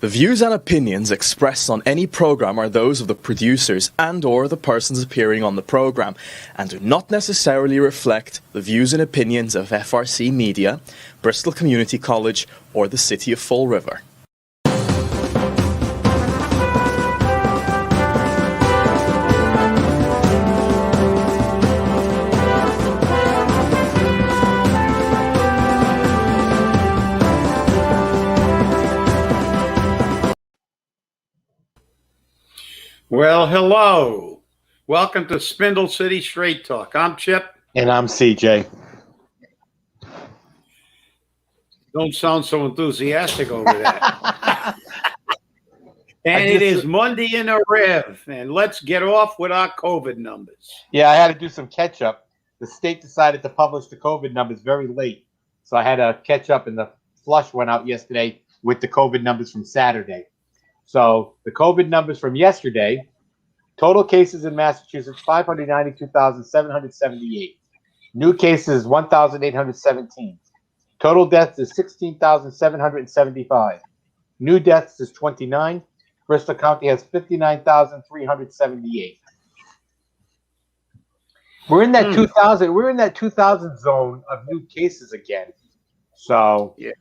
The views and opinions expressed on any program are those of the producers and/or the persons appearing on the program and do not necessarily reflect the views and opinions of FRC Media, Bristol Community College, or the City of Fall River. Well, hello. Welcome to Spindle City Straight Talk. I'm Chip. And I'm CJ. Don't sound so enthusiastic over that. And it is Monday in a rev. And let's get off with our COVID numbers. Yeah, I had to do some catch up. The state decided to publish the COVID numbers very late. So I had to catch up, and the flush went out yesterday with the COVID numbers from Saturday. So the COVID numbers from yesterday, total cases in Massachusetts, 592,778. New cases, 1,817. Total deaths is 16,775. New deaths is 29. Bristol County has 59,378. We're in that 2000. We're in that 2000 zone of new cases again. So yeah,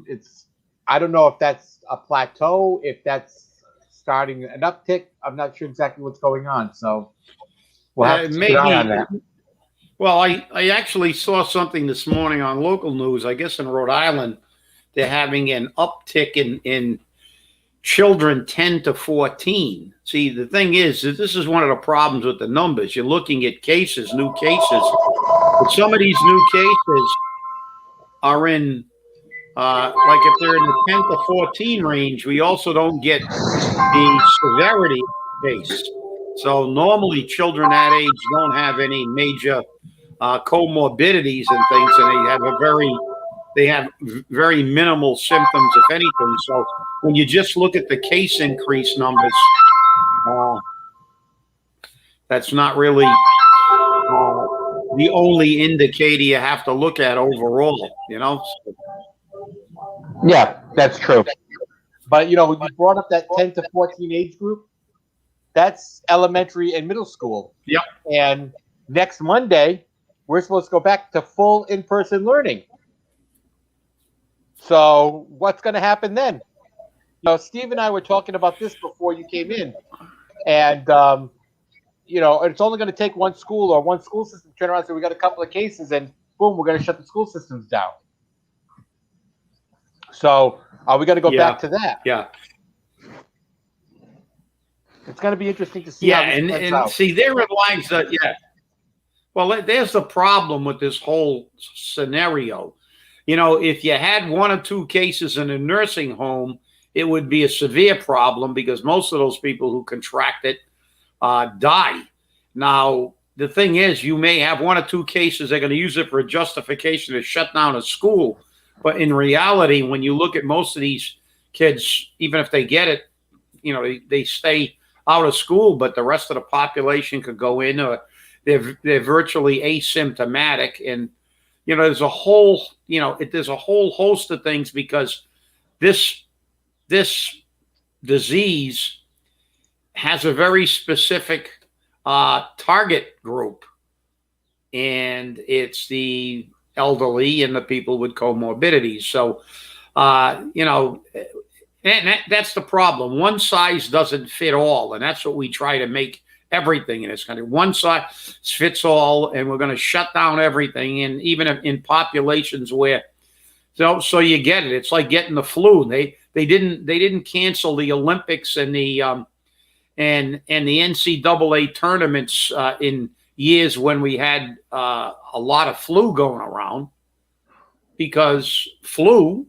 it's. I don't know if that's a plateau, if that's starting an uptick. I'm not sure exactly what's going on. So we'll have to keep an eye on that. Well, I actually saw something this morning on local news. I guess in Rhode Island, they're having an uptick in children 10 to 14. See, the thing is that this is one of the problems with the numbers. You're looking at cases, new cases. But some of these new cases are in like if they're in the 10 to 14 range, we also don't get the severity case. So normally children that age don't have any major comorbidities and things, and they have very minimal symptoms, if anything. So when you just look at the case increase numbers, that's not really the only indicator you have to look at overall, you know? Yeah, that's true. But, you know, when you brought up that 10 to 14 age group, that's elementary and middle school. Yep. And next Monday, we're supposed to go back to full in-person learning. So what's going to happen then? You know, Steve and I were talking about this before you came in. And, you know, it's only going to take one school or one school system to turn around and say, we got a couple of cases, and boom, we're going to shut the school systems down. So we got to go back to that. Yeah. It's going to be interesting to see how this plays out. See, therein lies that, Well, there's the problem with this whole scenario. You know, if you had one or two cases in a nursing home, it would be a severe problem because most of those people who contract it die. Now, the thing is, you may have one or two cases, they're going to use it for a justification to shut down a school. But in reality, when you look at most of these kids, even if they get it, you know, they stay out of school, but the rest of the population could go in, or they're virtually asymptomatic. And, you know, there's a whole host of things because this disease has a very specific target group, and it's the elderly and the people with comorbidities. So, you know, and that's the problem. One size doesn't fit all, and that's what we try to make everything in this country. One size fits all, and we're going to shut down everything. And even in populations where, so you get it. It's like getting the flu. They didn't cancel the Olympics and the NCAA tournaments in years when we had a lot of flu going around, because flu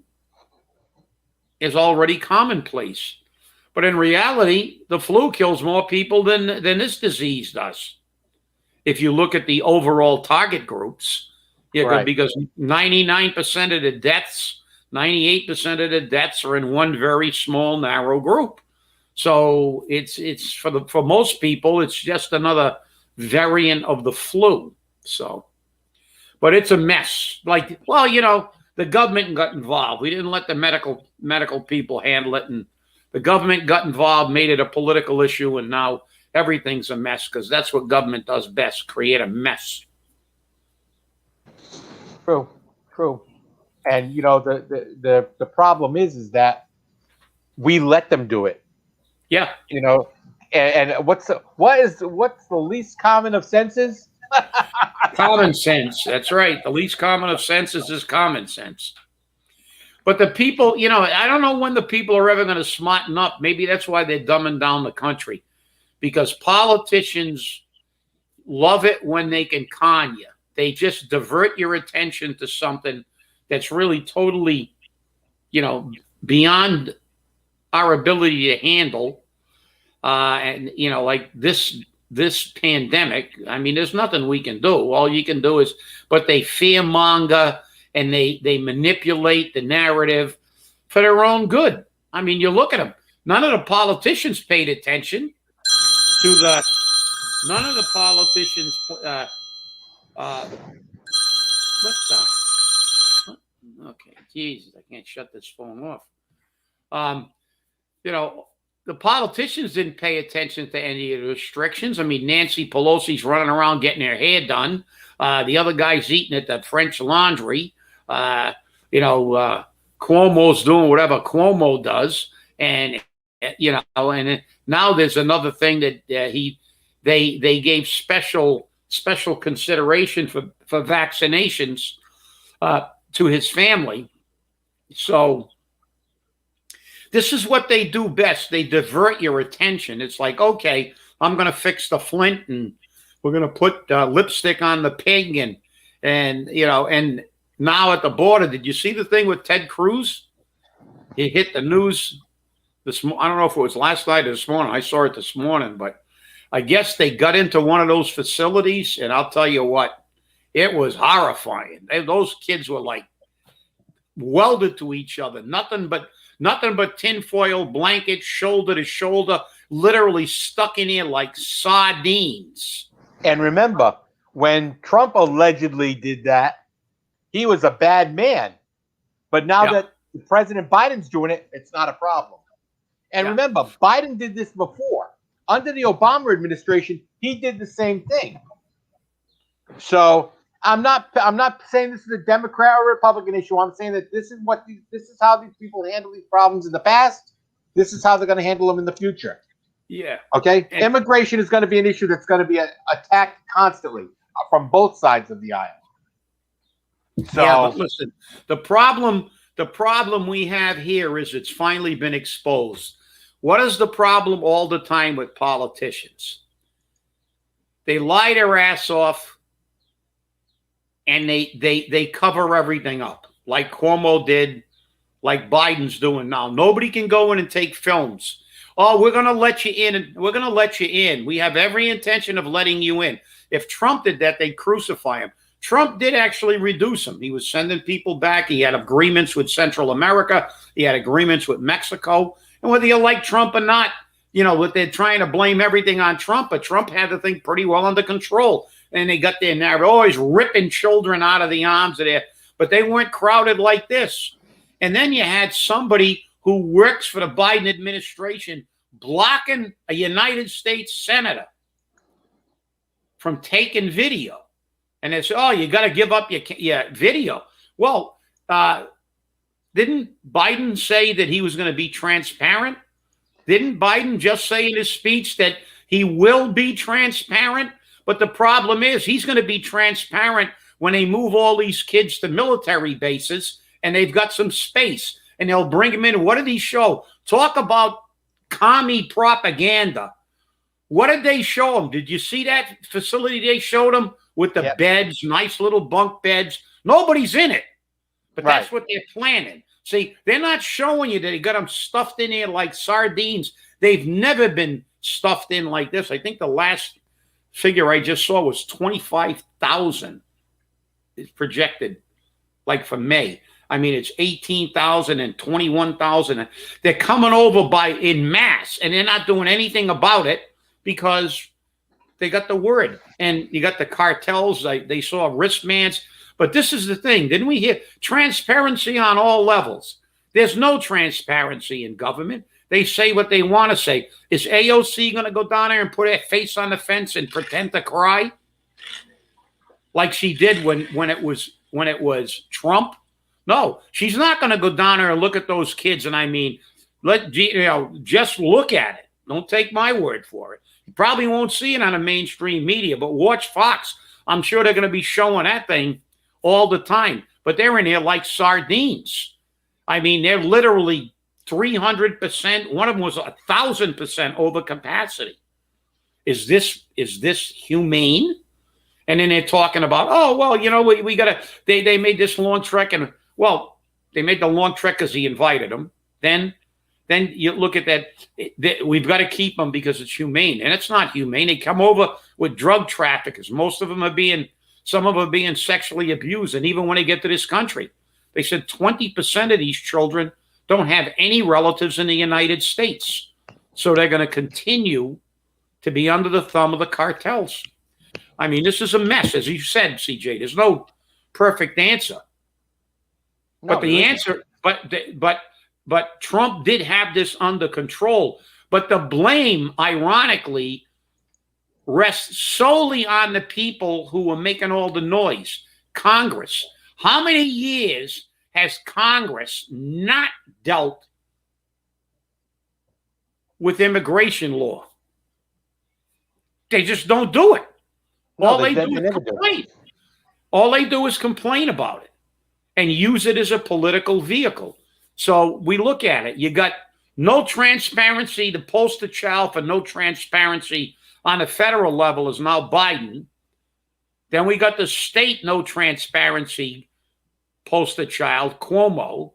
is already commonplace. But in reality, the flu kills more people than this disease does. If you look at the overall target groups, right. Because 99% of the deaths, 98% of the deaths are in one very small, narrow group. So it's for most people, it's just another variant of the flu. So, but it's a mess. Like, well, you know, the government got involved. We didn't let the medical people handle it, and the government got involved, made it a political issue, and now everything's a mess because that's what government does best, create a mess. True. And the problem is that we let them do it. Yeah. And what's the least common of senses? Common sense. That's right. The least common of senses is common sense. But the people, I don't know when the people are ever going to smarten up. Maybe that's why they're dumbing down the country, because politicians love it when they can con you. They just divert your attention to something that's really totally, beyond our ability to handle. And, like this pandemic, I mean, there's nothing we can do. All you can do is, but they fearmonger and they manipulate the narrative for their own good. I mean, you look at them. None of the politicians paid attention to none of the politicians, okay, Jesus, I can't shut this phone off. The politicians didn't pay attention to any of the restrictions. I mean, Nancy Pelosi's running around getting her hair done. The other guy's eating at the French Laundry. Cuomo's doing whatever Cuomo does. And, and now there's another thing that they gave special consideration for vaccinations to his family. So this is what they do best. They divert your attention. It's like, okay, I'm going to fix the Flint and we're going to put lipstick on the pig. And now at the border, did you see the thing with Ted Cruz? He hit the news I don't know if it was last night or this morning. I saw it this morning, but I guess they got into one of those facilities, and I'll tell you what, it was horrifying. Those kids were like welded to each other. Nothing but tinfoil blankets, shoulder to shoulder, literally stuck in here like sardines. And remember, when Trump allegedly did that, he was a bad man. But now that President Biden's doing it, it's not a problem. And remember, Biden did this before. Under the Obama administration, he did the same thing. So I'm not saying this is a Democrat or Republican issue. I'm saying that this is how these people handle these problems in the past. This is how they're going to handle them in the future. Yeah. Okay. And immigration is going to be an issue that's going to be attacked constantly from both sides of the aisle. So, yeah, but listen, the problem we have here is it's finally been exposed. What is the problem all the time with politicians? They lie their ass off and they cover everything up, like Cuomo did, like Biden's doing now. Nobody can go in and take films. Oh, we're going to let you in, and we're going to let you in. We have every intention of letting you in. If Trump did that, they'd crucify him. Trump did actually reduce them. He was sending people back. He had agreements with Central America. He had agreements with Mexico. And whether you like Trump or not, what they're trying to blame everything on Trump, but Trump had the thing pretty well under control. And they got their narrative, always ripping children out of the arms of their, but they weren't crowded like this. And then you had somebody who works for the Biden administration blocking a United States senator from taking video. And they say, oh, you got to give up your video. Well, didn't Biden say that he was going to be transparent? Didn't Biden just say in his speech that he will be transparent? But the problem is he's going to be transparent when they move all these kids to military bases and they've got some space and they'll bring them in. What did he show? Talk about commie propaganda. What did they show them? Did you see that facility they showed them with the beds, nice little bunk beds? Nobody's in it, but that's what they're planning. See, they're not showing you that they got them stuffed in here like sardines. They've never been stuffed in like this. I think the last figure I just saw was 25,000 is projected, like for May. I mean, it's 18,000 and 21,000. They're coming over in mass, and they're not doing anything about it because they got the word. And you got the cartels. They saw wristbands. But this is the thing. Didn't we hear transparency on all levels? There's no transparency in government. They say what they want to say. Is AOC going to go down there and put her face on the fence and pretend to cry like she did when it was Trump? No, she's not going to go down there and look at those kids. And I mean, just look at it. Don't take my word for it. You probably won't see it on the mainstream media, but watch Fox. I'm sure they're going to be showing that thing all the time. But they're in here like sardines. I mean, they're literally 300%. One of them was 1,000% over capacity. Is this humane? And then they're talking about, oh, well, we got to, they made this long trek. And, well, they made the long trek because he invited them. Then you look at that, we've got to keep them because it's humane. And it's not humane. They come over with drug traffickers. Most of them some of them are being sexually abused. And even when they get to this country, they said 20% of these children don't have any relatives in the United States. So they're going to continue to be under the thumb of the cartels. I mean, this is a mess, as you said, CJ. There's no perfect answer. No, but the answer, but Trump did have this under control. But the blame, ironically, rests solely on the people who were making all the noise, Congress. How many years has Congress not dealt with immigration law? They just don't do it. All they do is complain. All they do is complain about it and use it as a political vehicle. So we look at it. You got no transparency. The poster child for no transparency on the federal level is now Biden. Then we got the state no transparency poster child, Cuomo.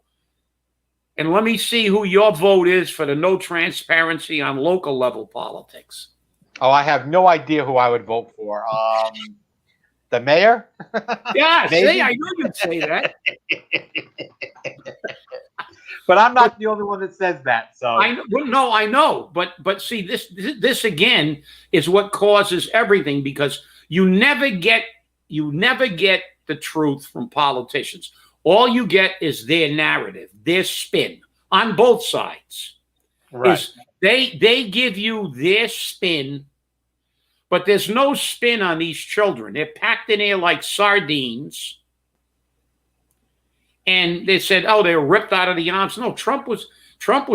And let me see who your vote is for the no transparency on local level politics. Oh, I have no idea who I would vote for. The mayor? Yeah, see, I knew you'd say that. But I'm not the only one that says that. So I know. But see, this again is what causes everything, because you never get the truth from politicians. All you get is their narrative, their spin on both sides. Right. They give you their spin, but there's no spin on these children. They're packed in here like sardines. And they said, oh, they were ripped out of the arms. No, Trump was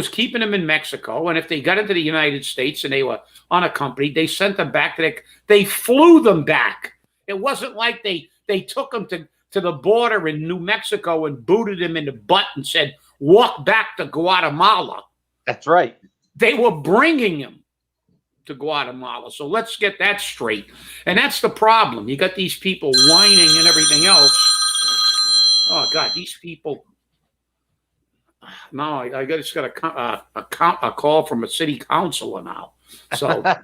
keeping them in Mexico. And if they got into the United States and they were unaccompanied, they sent them back. They flew them back. It wasn't like they took them to the border in New Mexico and booted them in the butt and said, walk back to Guatemala. That's right. They were bringing them to Guatemala. So let's get that straight. And that's the problem. You got these people whining and everything else. Oh, God, these people. No, I just got a call from a city councilor now. So, but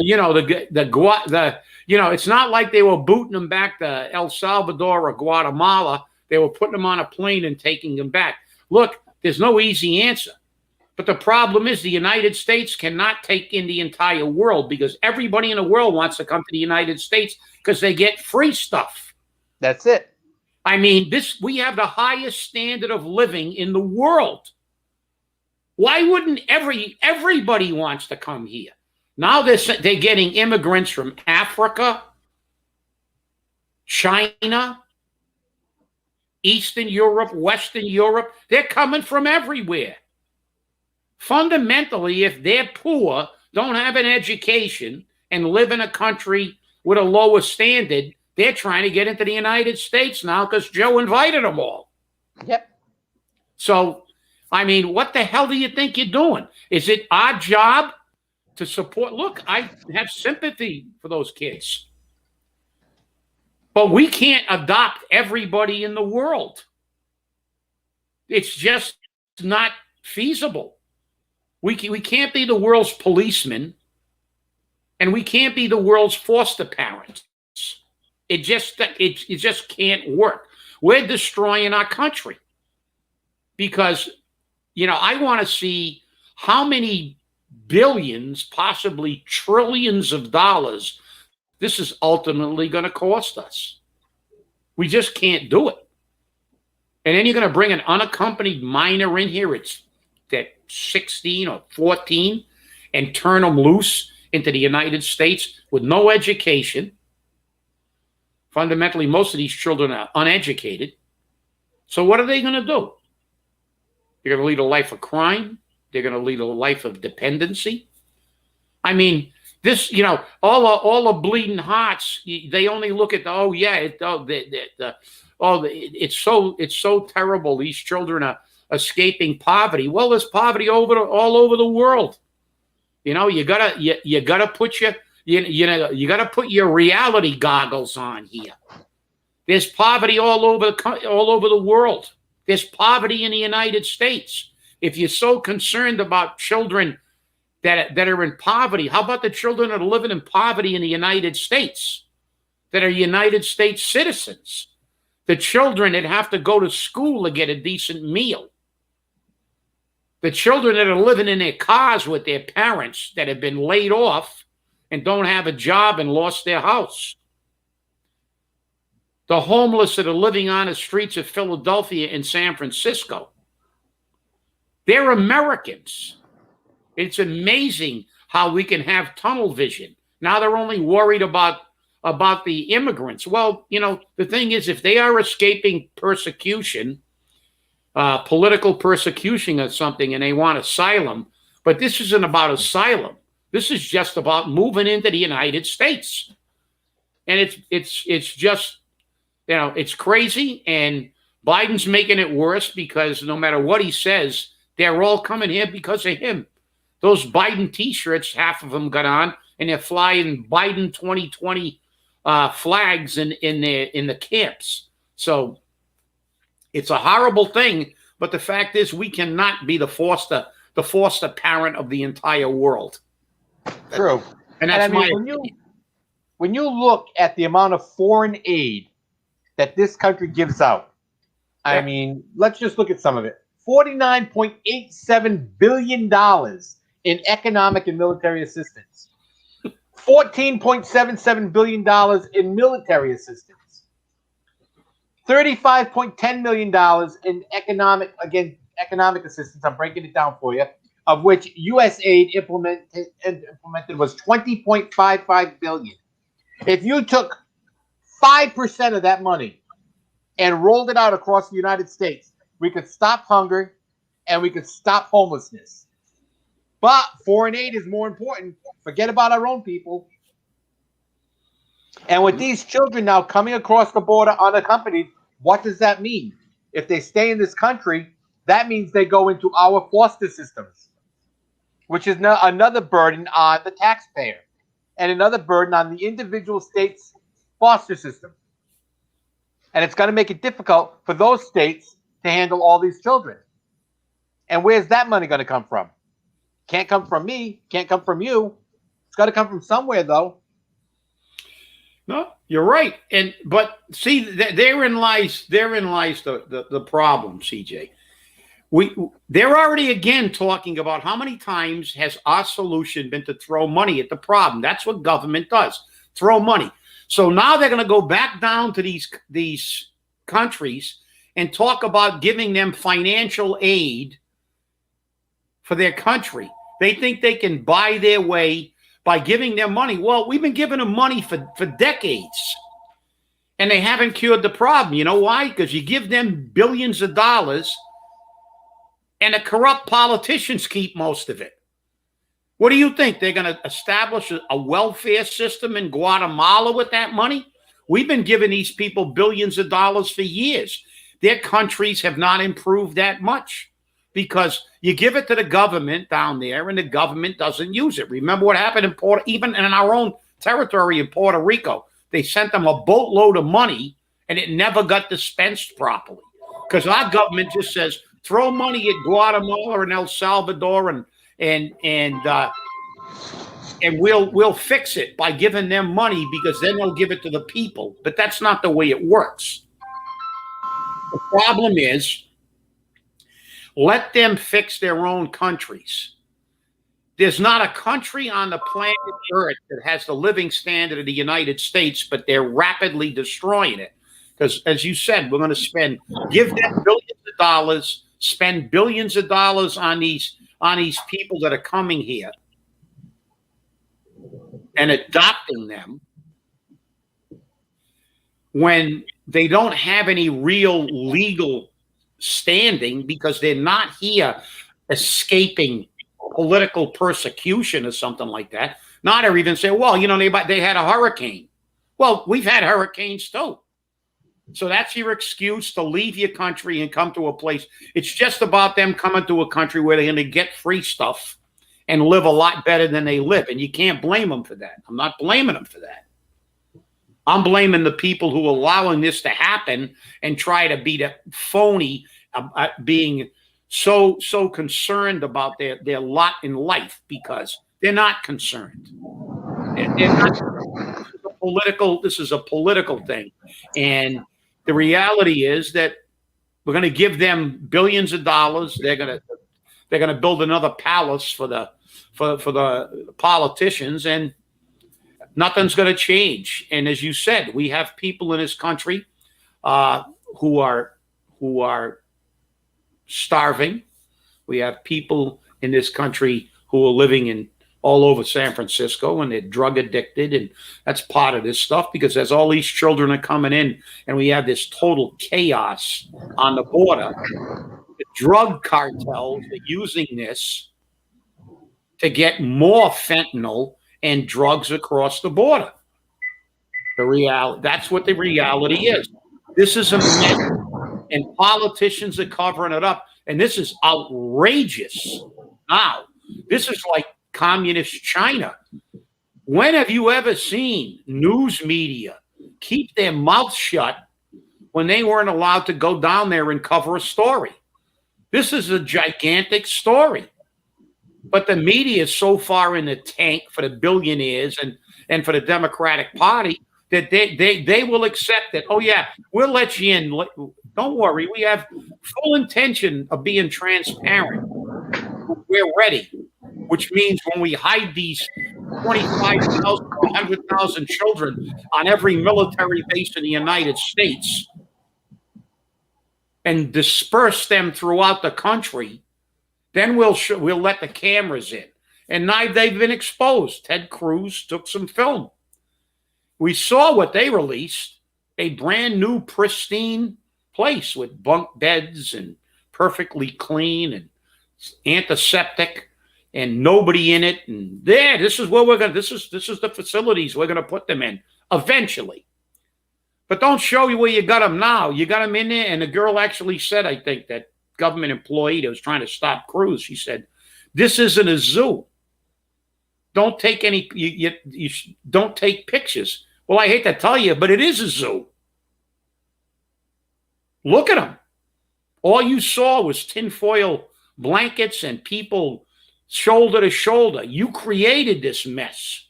it's not like they were booting them back to El Salvador or Guatemala. They were putting them on a plane and taking them back. Look, there's no easy answer. But the problem is the United States cannot take in the entire world, because everybody in the world wants to come to the United States because they get free stuff. That's it. I mean, we have the highest standard of living in the world. Why wouldn't everybody wants to come here? Now they're getting immigrants from Africa, China, Eastern Europe, Western Europe. They're coming from everywhere. Fundamentally, if they're poor, don't have an education, and live in a country with a lower standard, they're trying to get into the United States now because Joe invited them all. Yep. So, I mean, what the hell do you think you're doing? Is it our job to support? Look, I have sympathy for those kids. But we can't adopt everybody in the world. It's just not feasible. We can't be the world's policeman, and we can't be the world's foster parents. It just can't work. We're destroying our country because, I want to see how many billions, possibly trillions of dollars this is ultimately going to cost us. We just can't do it. And then you're going to bring an unaccompanied minor in here. It's that 16 or 14 and turn them loose into the United States with no education. Fundamentally, most of these children are uneducated. So what are they going to do? They're going to lead a life of crime. They're going to lead a life of dependency. I mean, this, all the bleeding hearts, they only look at it's so terrible. These children are escaping poverty. Well, there's poverty all over the world. You gotta put your reality goggles on here. There's poverty all over the world. There's poverty in the United States. If you're so concerned about children that are in poverty, how about the children that are living in poverty in the United States that are United States citizens? The children that have to go to school to get a decent meal. The children that are living in their cars with their parents that have been laid off and don't have a job and lost their house. The homeless that are living on the streets of Philadelphia and San Francisco. They're Americans. It's amazing how we can have tunnel vision. Now they're only worried about the immigrants. Well, the thing is, if they are escaping persecution, political persecution or something, and they want asylum, but this isn't about asylum. This is just about moving into the United States. And it's just, it's crazy. And Biden's making it worse because no matter what he says, they're all coming here because of him. Those Biden T-shirts, half of them got on, and they're flying Biden 2020 flags in the camps. So it's a horrible thing, but the fact is we cannot be the foster parent of the entire world. True. And that's my opinion. When you look at the amount of foreign aid that this country gives out, I mean, let's just look at some of it. $49.87 billion in economic and military assistance. $14.77 billion in military assistance. $35.10 million in economic assistance. I'm breaking it down for you, of which USAID implemented was $20.55 billion. If you took 5% of that money and rolled it out across the United States, we could stop hunger and we could stop homelessness. But foreign aid is more important. Forget about our own people. And with these children now coming across the border unaccompanied, what does that mean? If they stay in this country, that means they go into our foster systems, which is another burden on the taxpayer and another burden on the individual state's foster system. And it's going to make it difficult for those states to handle all these children. And where's that money going to come from? Can't come from me. Can't come from you. It's got to come from somewhere, though. No, you're right. But see, therein lies the problem, CJ. They're already again talking about how many times has our solution been to throw money at the problem. That's what government does, throw money. So now they're going to go back down to these countries and talk about giving them financial aid for their country. They think they can buy their way by giving them money. Well, we've been giving them money for decades, and they haven't cured the problem. You know why? Because you give them billions of dollars, and the corrupt politicians keep most of it. What do you think? They're going to establish a welfare system in Guatemala with that money? We've been giving these people billions of dollars for years. Their countries have not improved that much because you give it to the government down there and the government doesn't use it. Remember what happened even in our own territory in Puerto Rico. They sent them a boatload of money and it never got dispensed properly because our government just says, throw money at Guatemala and El Salvador and we'll fix it by giving them money because then they'll give it to the people. But that's not the way it works. The problem is, let them fix their own countries. There's not a country on the planet Earth that has the living standard of the United States, but they're rapidly destroying it. Because as you said, we're going to give them billions of dollars, spend billions of dollars on these people that are coming here and adopting them when they don't have any real legal standing because they're not here escaping political persecution or something like that. Not or even say, well, they had a hurricane. Well, we've had hurricanes too. So that's your excuse to leave your country and come to a place. It's just about them coming to a country where they're going to get free stuff and live a lot better than they live. And you can't blame them for that. I'm not blaming them for that. I'm blaming the people who are allowing this to happen and try to be the phony, being so concerned about their lot in life because they're not concerned. They're not. This is a political thing. And the reality is that we're going to give them billions of dollars. They're going to build another palace for the politicians, and nothing's going to change. And as you said, we have people in this country who are starving. We have people in this country who are living in all over San Francisco, and they're drug addicted, and that's part of this stuff because as all these children are coming in and we have this total chaos on the border, the drug cartels are using this to get more fentanyl and drugs across the border. That's what the reality is. This is a mess, and politicians are covering it up, and this is outrageous. Now, this is like communist China. When have you ever seen news media keep their mouth shut when they weren't allowed to go down there and cover a story? This is a gigantic story. But the media is so far in the tank for the billionaires and for the Democratic Party that they will accept it. Oh, yeah, we'll let you in. Don't worry. We have full intention of being transparent. We're ready. Which means when we hide these 25,000 or 100,000 children on every military base in the United States and disperse them throughout the country, then we'll let the cameras in. And now they've been exposed. Ted Cruz took some film. We saw what they released, a brand new pristine place with bunk beds and perfectly clean and antiseptic. And nobody in it, and this is where this is the facilities we're gonna put them in eventually. But don't show you where you got them now. You got them in there, and the girl actually said, I think that government employee that was trying to stop Cruz, she said, "This isn't a zoo. Don't take any. You don't take pictures." Well, I hate to tell you, but it is a zoo. Look at them. All you saw was tinfoil blankets and people shoulder to shoulder. You created this mess,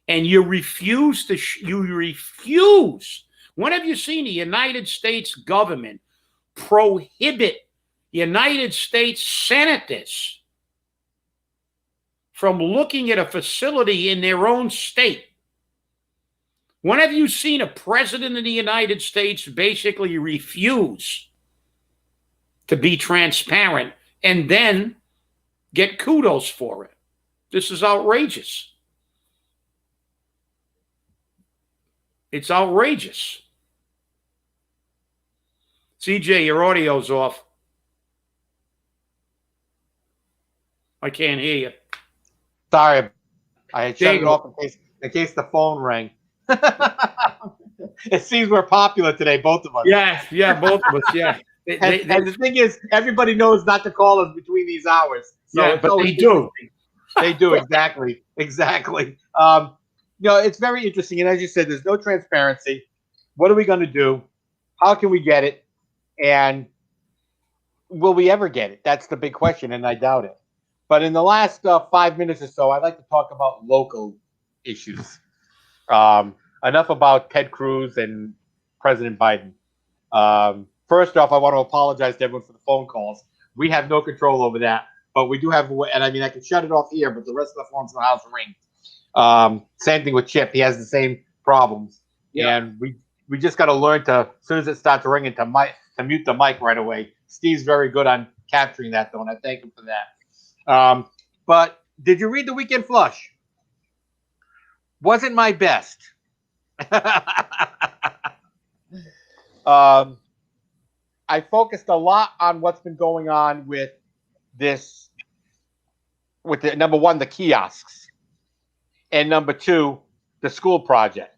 and you refuse to. You refuse. When have you seen the United States government prohibit United States senators from looking at a facility in their own state? When have you seen a president of the United States basically refuse to be transparent and then get kudos for it? This is outrageous. It's outrageous. CJ, your audio's off. I can't hear you. Sorry, I had shut it off in case the phone rang. It seems we're popular today, both of us. Yeah, both of us. Yeah. And the thing is, everybody knows not to call us between these hours. So yeah, but they do. They do, exactly. It's very interesting. And as you said, there's no transparency. What are we going to do? How can we get it? And will we ever get it? That's the big question, and I doubt it. But in the last 5 minutes or so, I'd like to talk about local issues. Enough about Ted Cruz and President Biden. First off, I want to apologize to everyone for the phone calls. We have no control over that, but we do have, and I mean, I can shut it off here, but the rest of the phones in the house ring. Same thing with Chip. He has the same problems. Yeah. And We just got to learn to, as soon as it starts ringing, to mute the mic right away. Steve's very good on capturing that, though, and I thank him for that. But did you read the Weekend Flush? Wasn't my best. I focused a lot on what's been going on with this, with the number one, the kiosks, and number two, the school project.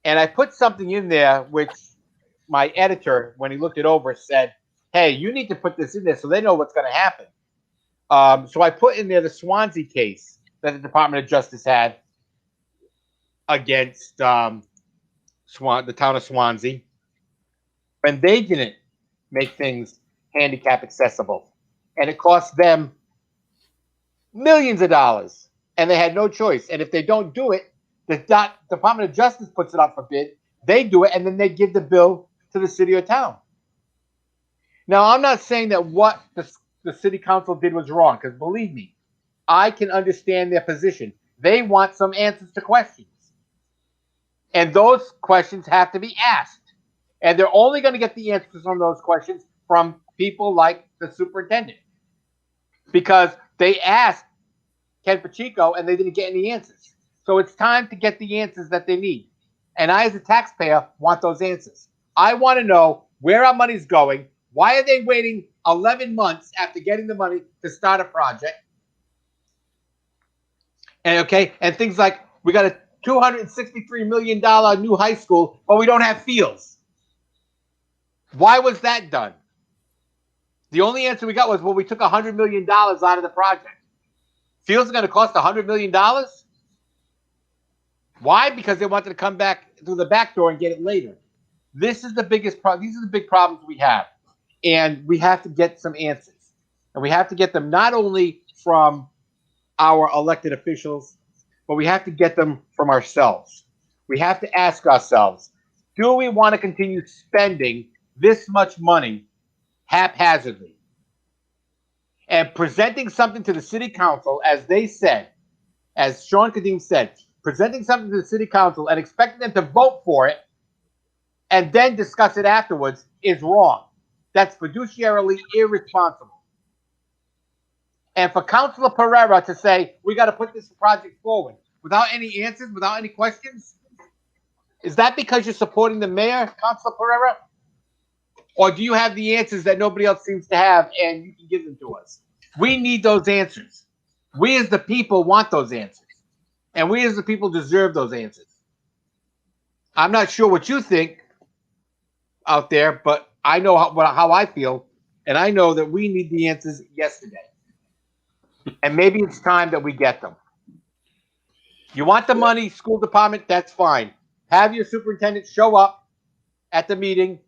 And I put something in there which my editor, when he looked it over, said, hey, you need to put this in there so they know what's going to happen. So I put in there the Swansea case that the Department of Justice had against the town of Swansea, when they didn't make things handicap accessible. And it cost them millions of dollars, and they had no choice. And if they don't do it, the Department of Justice puts it up for bid. They do it, and then they give the bill to the city or town. Now, I'm not saying that what the city council did was wrong, because believe me, I can understand their position. They want some answers to questions. And those questions have to be asked. And they're only going to get the answers on those questions from people like the superintendent. Because they asked Ken Pacheco and they didn't get any answers. So it's time to get the answers that they need. And I, as a taxpayer, want those answers. I want to know where our money's going. Why are they waiting 11 months after getting the money to start a project? And things like, we got a $263 million new high school, but we don't have fields. Why was that done? The only answer we got was, well, we took $100 million out of the project. Fields are going to cost $100 million? Why? Because they wanted to come back through the back door and get it later. This is the biggest problem. These are the big problems we have. And we have to get some answers. And we have to get them not only from our elected officials, but we have to get them from ourselves. We have to ask ourselves, do we want to continue spending this much money haphazardly? And presenting something to the city council, as they said, as Sean Kadim said, presenting something to the city council and expecting them to vote for it and then discuss it afterwards is wrong. That's fiduciarily irresponsible. And for Councilor Pereira to say, we got to put this project forward without any answers, without any questions, is that because you're supporting the mayor, Councilor Pereira? Or do you have the answers that nobody else seems to have and you can give them to us? We need those answers. We as the people want those answers. And we as the people deserve those answers. I'm not sure what you think out there, but I know how I feel. And I know that we need the answers yesterday. And maybe it's time that we get them. You want the money, school department, that's fine. Have your superintendent show up at the meeting,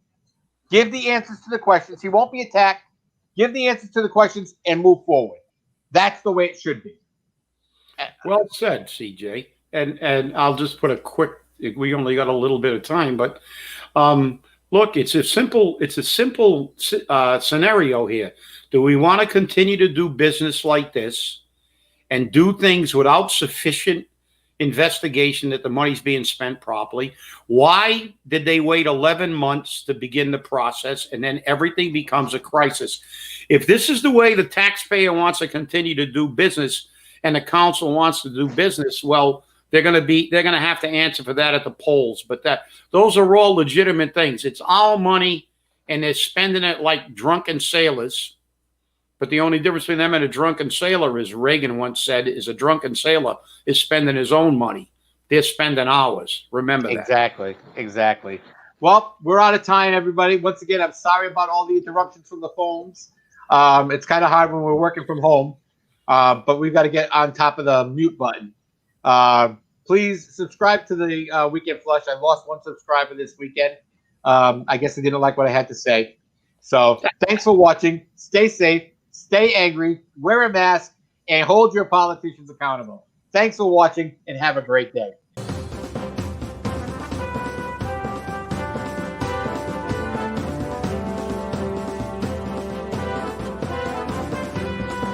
give the answers to the questions. He won't be attacked. Give the answers to the questions and move forward. That's the way it should be. Well said, CJ. And I'll just put a quick, we only got a little bit of time, but look, it's a simple scenario here. Do we want to continue to do business like this and do things without sufficient investigation that the money's being spent properly? Why did they wait 11 months to begin the process and then everything becomes a crisis? If this is the way the taxpayer wants to continue to do business and the council wants to do business, well, they're going to have to answer for that at the polls. But those are all legitimate things. It's our money and they're spending it like drunken sailors. But the only difference between them and a drunken sailor, as Reagan once said, is a drunken sailor is spending his own money. They're spending ours. Remember that. Exactly. Well, we're out of time, everybody. Once again, I'm sorry about all the interruptions from the phones. It's kind of hard when we're working from home, but we've got to get on top of the mute button. Please subscribe to the Weekend Flush. I lost one subscriber this weekend. I guess they didn't like what I had to say. So thanks for watching. Stay safe. Stay angry, wear a mask, and hold your politicians accountable. Thanks for watching, and have a great day.